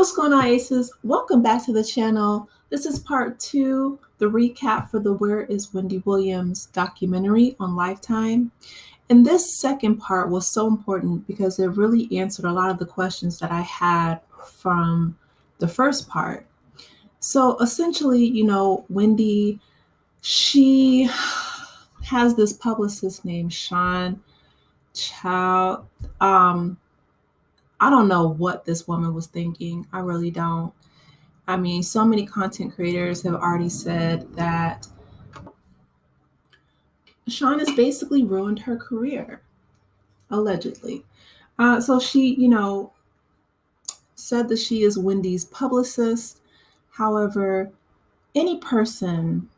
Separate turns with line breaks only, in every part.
What's going on, Aces? Welcome back to the channel. This is part two, the recap for the Where is Wendy Williams documentary on Lifetime. And this second part was so important because it really answered a lot of the questions that I had from the first part. So essentially, Wendy, she has this publicist named Shawn Child. I don't know what this woman was thinking. I really don't. I mean, so many content creators have already said that Shawn has basically ruined her career, allegedly. So she, said that she is Wendy's publicist. However, any person,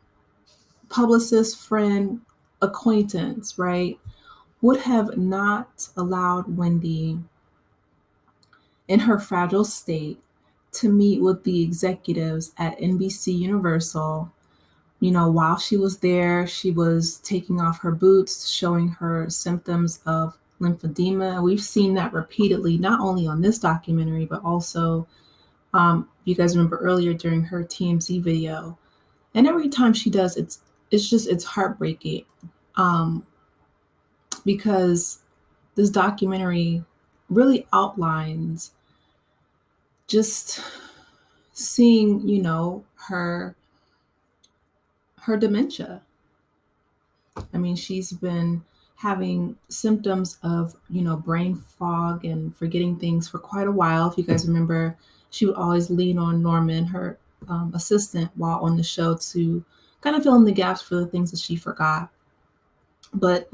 publicist, friend, acquaintance, right, would have not allowed Wendy in her fragile state to meet with the executives at NBC Universal. While she was there, she was taking off her boots, showing her symptoms of lymphedema. We've seen that repeatedly, not only on this documentary, but also, you guys remember earlier during her TMZ video. And every time she does, it's heartbreaking, because this documentary really outlines just seeing, her dementia. I mean, she's been having symptoms of, brain fog and forgetting things for quite a while. If you guys remember, she would always lean on Norman, her assistant, while on the show to kind of fill in the gaps for the things that she forgot. But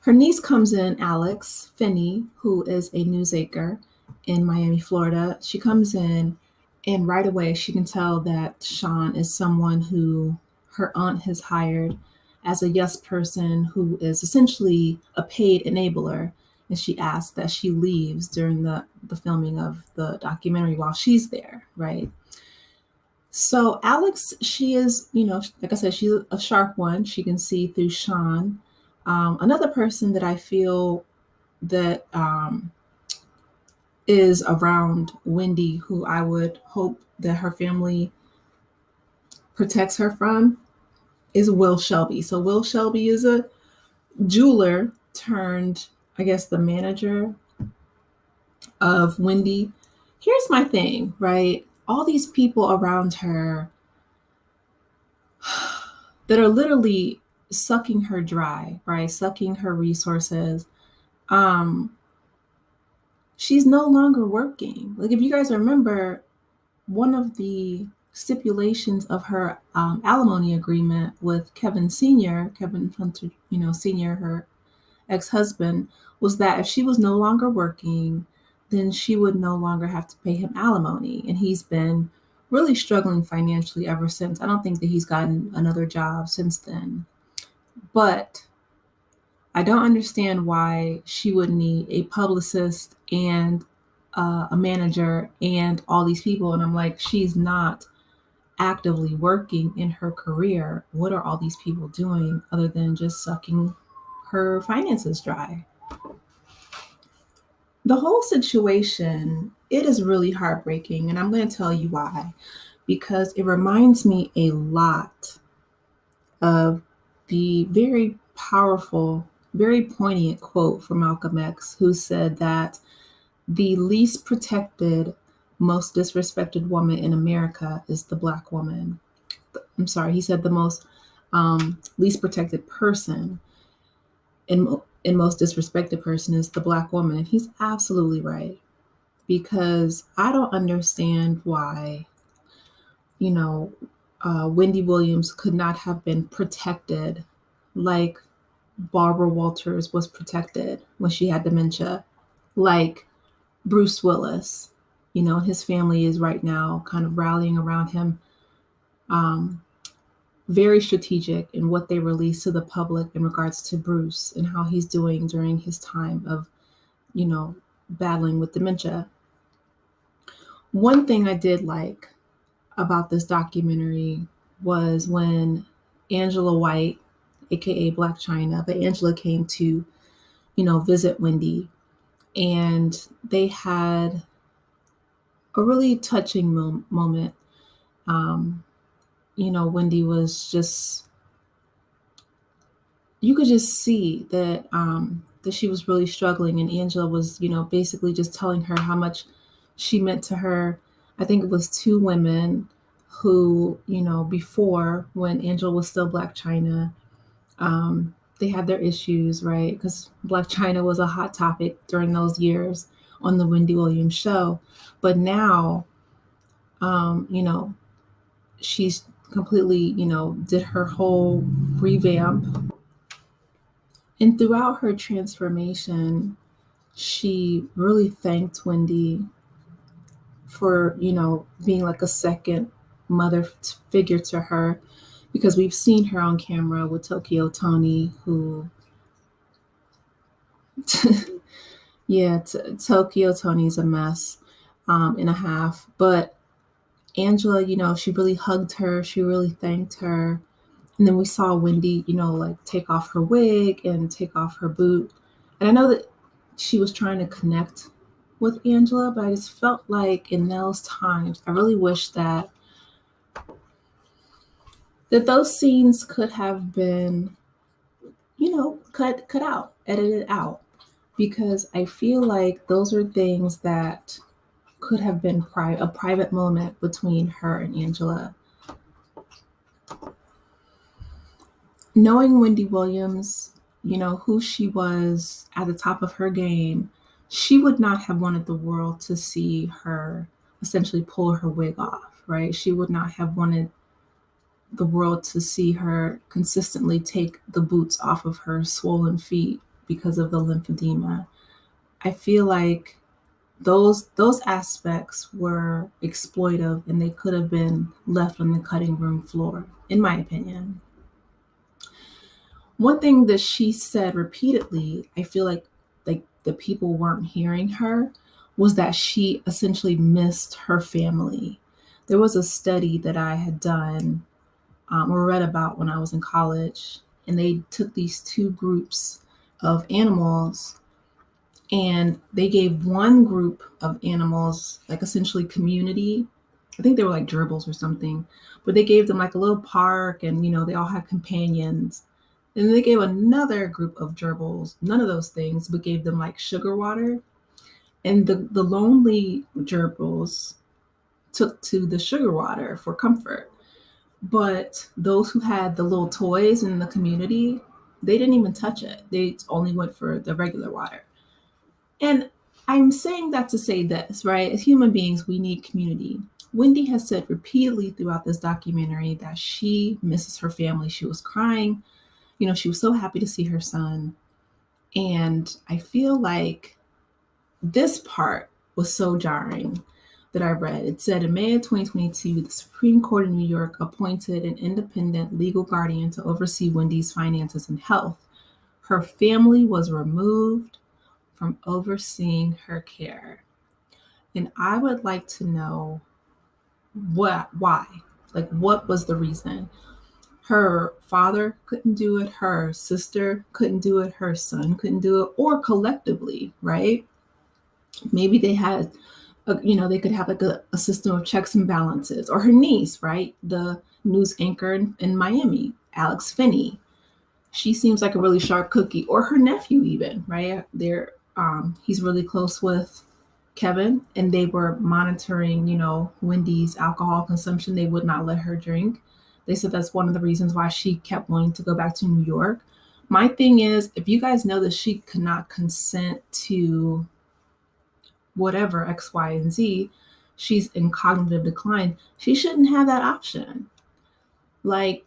her niece comes in, Alex Finney, who is a news anchor in Miami, Florida. She comes in, and right away she can tell that Shawn is someone who her aunt has hired as a yes person who is essentially a paid enabler. And she asks that she leaves during the filming of the documentary while she's there, right? So Alex, she is, like I said, she's a sharp one. She can see through Shawn. Another person that I feel that is around Wendy, who I would hope that her family protects her from, is Will Shelby. So Will Shelby is a jeweler turned, I guess, the manager of Wendy. Here's my thing, right? All these people around her that are literally sucking her dry, right? Sucking her resources. She's no longer working. Like, if you guys remember, one of the stipulations of her alimony agreement with Kevin Hunter, Senior, her ex-husband, was that if she was no longer working, then she would no longer have to pay him alimony. And he's been really struggling financially ever since. I don't think that he's gotten another job since then. But I don't understand why she would need a publicist and a manager and all these people. And I'm like, she's not actively working in her career. What are all these people doing other than just sucking her finances dry? The whole situation, it is really heartbreaking. And I'm going to tell you why. Because it reminds me a lot of the very powerful, very poignant quote from Malcolm X, who said that the least protected, most disrespected woman in America is the Black woman. I'm sorry, he said the most least protected person and most disrespected person is the Black woman. And he's absolutely right, because I don't understand why, Wendy Williams could not have been protected like Barbara Walters was protected when she had dementia, like Bruce Willis. His family is right now kind of rallying around him, very strategic in what they release to the public in regards to Bruce and how he's doing during his time of, battling with dementia. One thing I did like about this documentary was when Angela White, aka Black China, but Angela came to, visit Wendy, and they had a really touching moment. Um, Wendy was just, you could just see that she was really struggling, and Angela was, basically just telling her how much she meant to her. I think it was two women who, before, when Angela was still Black China, they had their issues, right? Because Black China was a hot topic during those years on the Wendy Williams show. But now, she's completely, did her whole revamp. And throughout her transformation, she really thanked Wendy for, being like a second mother figure to her, because we've seen her on camera with Tokyo Tony, who, yeah, Tokyo Tony's a mess and a half. But Angela, she really hugged her. She really thanked her. And then we saw Wendy, like take off her wig and take off her boot. And I know that she was trying to connect with Angela, but I just felt like in those times, I really wish that those scenes could have been, cut out, edited out, because I feel like those are things that could have been a private moment between her and Angela. Knowing Wendy Williams, who she was at the top of her game, she would not have wanted the world to see her essentially pull her wig off, right? She would not have wanted the world to see her consistently take the boots off of her swollen feet because of the lymphedema. I feel like those aspects were exploitive, and they could have been left on the cutting room floor, in my opinion. One thing that she said repeatedly, I feel like the people weren't hearing her, was that she essentially missed her family. There was a study that I had done or read about when I was in college, and they took these two groups of animals, and they gave one group of animals like essentially community. I think they were like gerbils or something, but they gave them like a little park, and they all had companions. And they gave another group of gerbils none of those things, but gave them like sugar water. And the lonely gerbils took to the sugar water for comfort. But those who had the little toys in the community, they didn't even touch it. They only went for the regular water. And I'm saying that to say this, right? As human beings, we need community. Wendy has said repeatedly throughout this documentary that she misses her family. She was crying. She was so happy to see her son. And I feel like this part was so jarring that I read. It said in May of 2022, the Supreme Court of New York appointed an independent legal guardian to oversee Wendy's finances and health. Her family was removed from overseeing her care. And I would like to know why. Like, what was the reason? Her father couldn't do it, her sister couldn't do it, her son couldn't do it, or collectively, right? Maybe they had, they could have like a system of checks and balances. Or her niece, right? The news anchor in Miami, Alex Finney. She seems like a really sharp cookie. Or her nephew even, right? He's really close with Kevin, and they were monitoring, Wendy's alcohol consumption. They would not let her drink. They said that's one of the reasons why she kept wanting to go back to New York. My thing is, if you guys know that she could not consent to whatever X, Y, and Z, she's in cognitive decline, she shouldn't have that option. Like,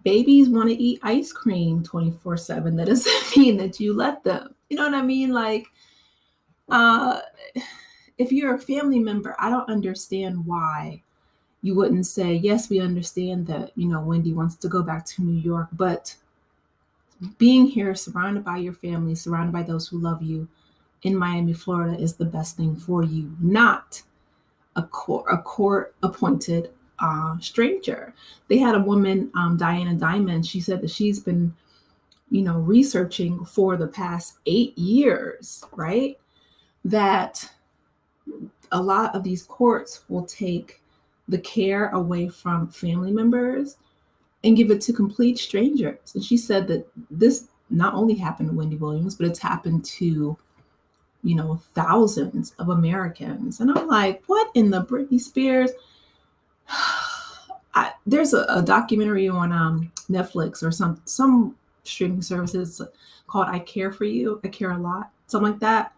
babies want to eat ice cream 24/7. That doesn't mean that you let them. You know what I mean? Like, if you're a family member, I don't understand why you wouldn't say, yes, we understand that, Wendy wants to go back to New York, but being here, surrounded by your family, surrounded by those who love you in Miami, Florida, is the best thing for you, not a court appointed stranger. They had a woman, Diana Diamond. She said that she's been, researching for the past 8 years, right? That a lot of these courts will take the care away from family members and give it to complete strangers. And she said that this not only happened to Wendy Williams, but it's happened to, thousands of Americans. And I'm like, what in the Britney Spears? There's a documentary on Netflix or some streaming services called I Care for You, I Care a Lot, something like that,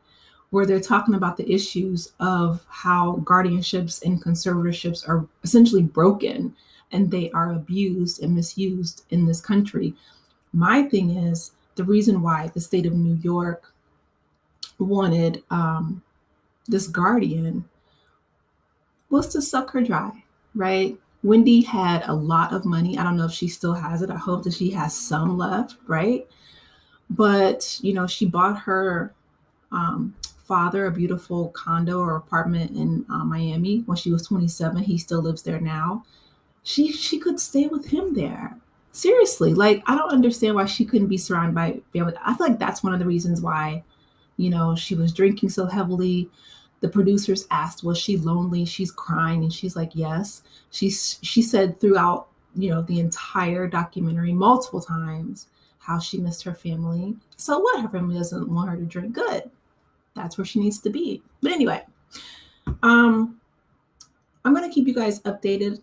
where they're talking about the issues of how guardianships and conservatorships are essentially broken and they are abused and misused in this country. My thing is, the reason why the state of New York wanted this guardian was to suck her dry, right? Wendy had a lot of money. I don't know if she still has it. I hope that she has some left, right? But, she bought her father a beautiful condo or apartment in Miami when she was 27. He still lives there now. She could stay with him there. Seriously, like, I don't understand why she couldn't be surrounded by family. I feel like that's one of the reasons why, she was drinking so heavily. The producers asked, was she lonely? She's crying. And she's like, yes. She said throughout, the entire documentary multiple times how she missed her family. So what? Her family doesn't want her to drink. Good. That's where she needs to be. But anyway, I'm going to keep you guys updated,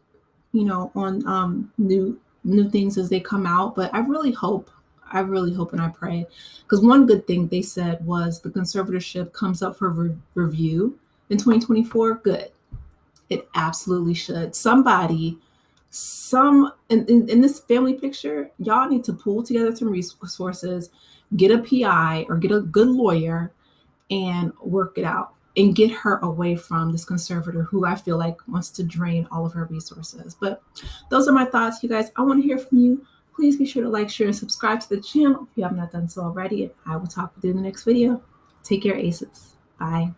on new things as they come out. But I really hope and I pray, because one good thing they said was the conservatorship comes up for review in 2024. Good. It absolutely should. Somebody, in this family picture, y'all need to pull together some resources, get a PI or get a good lawyer and work it out and get her away from this conservator who I feel like wants to drain all of her resources. But those are my thoughts, you guys. I want to hear from you. Please be sure to like, share, and subscribe to the channel if you have not done so already. I will talk with you in the next video. Take care, aces. Bye.